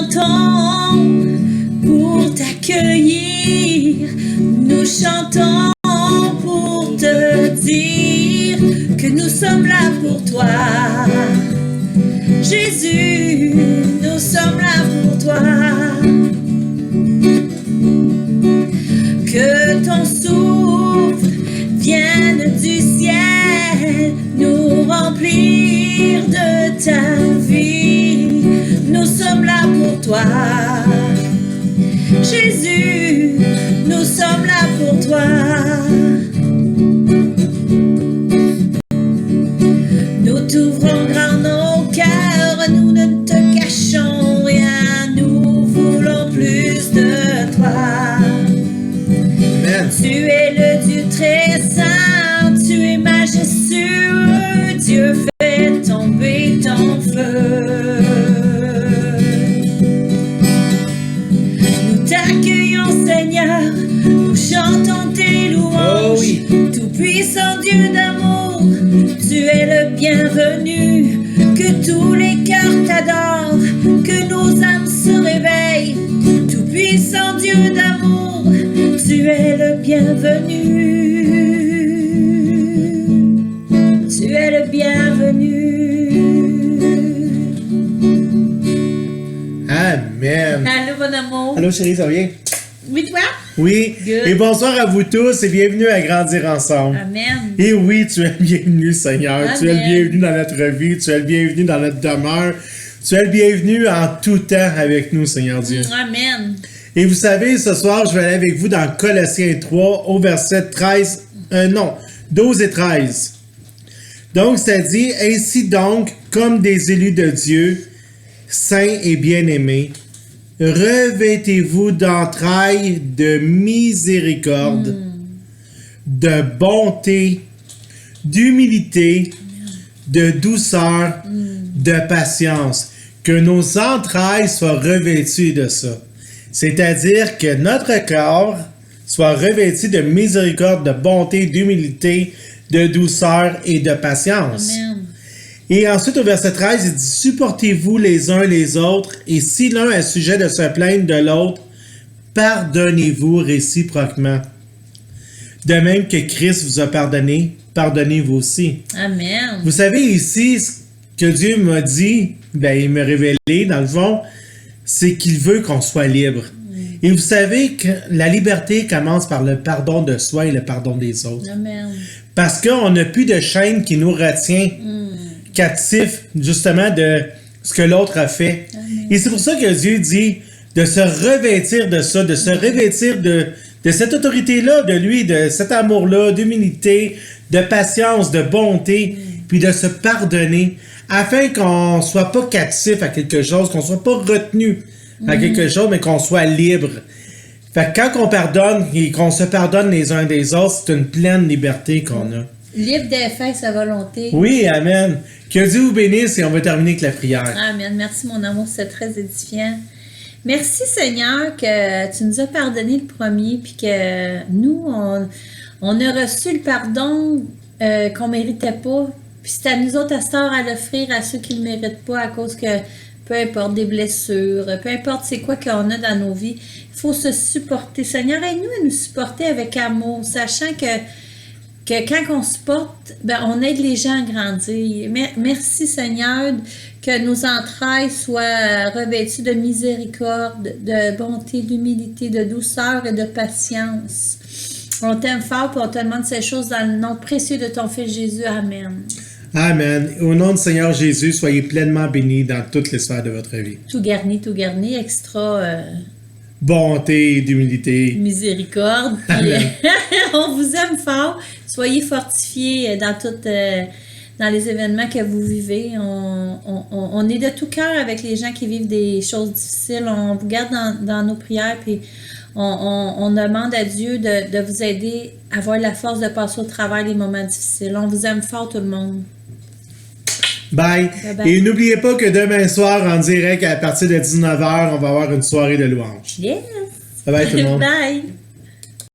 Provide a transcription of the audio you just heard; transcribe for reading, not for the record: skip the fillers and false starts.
chantons pour t'accueillir. Nous chantons pour te dire que nous sommes là pour toi. Jésus, nous sommes là pour toi. Que ton souffle vienne du ciel nous remplir de ta vie. Nous sommes là pour toi. Jésus, nous sommes là pour toi. Nous t'ouvrons grand nos cœurs, nous ne te cachons rien, nous voulons plus de toi. Amen. Tu es le Dieu très saint, tu es majestueux, Dieu fait tomber ton feu. Nous t'accueillons Seigneur, nous chantons tes louanges. Oh oui. Tout-puissant Dieu d'amour, tu es le bienvenu, que tous les cœurs t'adorent, que nos âmes se réveillent. Tout-puissant Dieu d'amour, tu es le bienvenu. Tu es le bienvenu. Amen. Allô, mon amour. Allô, chérie, ça va bien? Oui, toi? Oui. Good. Et bonsoir à vous tous et bienvenue à Grandir Ensemble. Amen. Et oui, tu es le bienvenu, Seigneur. Amen. Tu es le bienvenu dans notre vie. Tu es le bienvenu dans notre demeure. Tu es le bienvenu en tout temps avec nous, Seigneur Dieu. Amen. Et vous savez, ce soir, je vais aller avec vous dans Colossiens 3 au verset 12 et 13. Donc, ça dit, « Ainsi donc, comme des élus de Dieu, saints et bien-aimés, revêtez-vous d'entrailles de miséricorde, de bonté, d'humilité, de douceur, de patience. Que nos entrailles soient revêtues de ça. » C'est-à-dire que notre corps soit revêtu de miséricorde, de bonté, d'humilité, de douceur et de patience. Amen. Et ensuite, au verset 13, il dit « Supportez-vous les uns les autres, et si l'un a sujet de se plaindre de l'autre, pardonnez-vous réciproquement. De même que Christ vous a pardonné, pardonnez-vous aussi. » Amen. Vous savez ici, ce que Dieu m'a dit, il m'a révélé, dans le fond, c'est qu'il veut qu'on soit libre. Et vous savez que la liberté commence par le pardon de soi et le pardon des autres. Amen. Parce qu'on n'a plus de chaîne qui nous retient captifs, justement, de ce que l'autre a fait. Amen. Et c'est pour ça que Dieu dit de se revêtir de ça, de se revêtir de cette autorité-là, de lui, de cet amour-là, d'humilité, de patience, de bonté, puis de se pardonner, afin qu'on ne soit pas captif à quelque chose, qu'on ne soit pas retenu à quelque chose, mais qu'on soit libre. Fait que quand on pardonne et qu'on se pardonne les uns des autres, c'est une pleine liberté qu'on a. Libre de faire sa volonté. Oui, amen. Que Dieu vous bénisse et on va terminer avec la prière. Amen. Merci, mon amour, c'est très édifiant. Merci, Seigneur, que tu nous as pardonné le premier, puis que nous, on a reçu le pardon qu'on ne méritait pas. Puis c'est à nous autres à cette heure à l'offrir à ceux qui ne le méritent pas, à cause que peu importe des blessures, peu importe c'est quoi qu'on a dans nos vies, il faut se supporter. Seigneur, aide-nous à nous supporter avec amour, sachant que quand on supporte, on aide les gens à grandir. Merci, Seigneur, que nos entrailles soient revêtues de miséricorde, de bonté, d'humilité, de douceur et de patience. On t'aime fort et on te demande ces choses dans le nom précieux de ton Fils Jésus. Amen. Amen. Au nom du Seigneur Jésus, soyez pleinement bénis dans toutes les sphères de votre vie. Tout garni, extra... bonté, d'humilité. Miséricorde. Puis, on vous aime fort. Soyez fortifiés dans les événements que vous vivez. On est de tout cœur avec les gens qui vivent des choses difficiles. On vous garde dans nos prières. Puis on demande à Dieu de vous aider à avoir la force de passer au travers des moments difficiles. On vous aime fort, tout le monde. Bye. Bye bye. Et n'oubliez pas que demain soir, en direct, à partir de 19h, on va avoir une soirée de louanges. Yes. Bye bye tout le monde. Bye.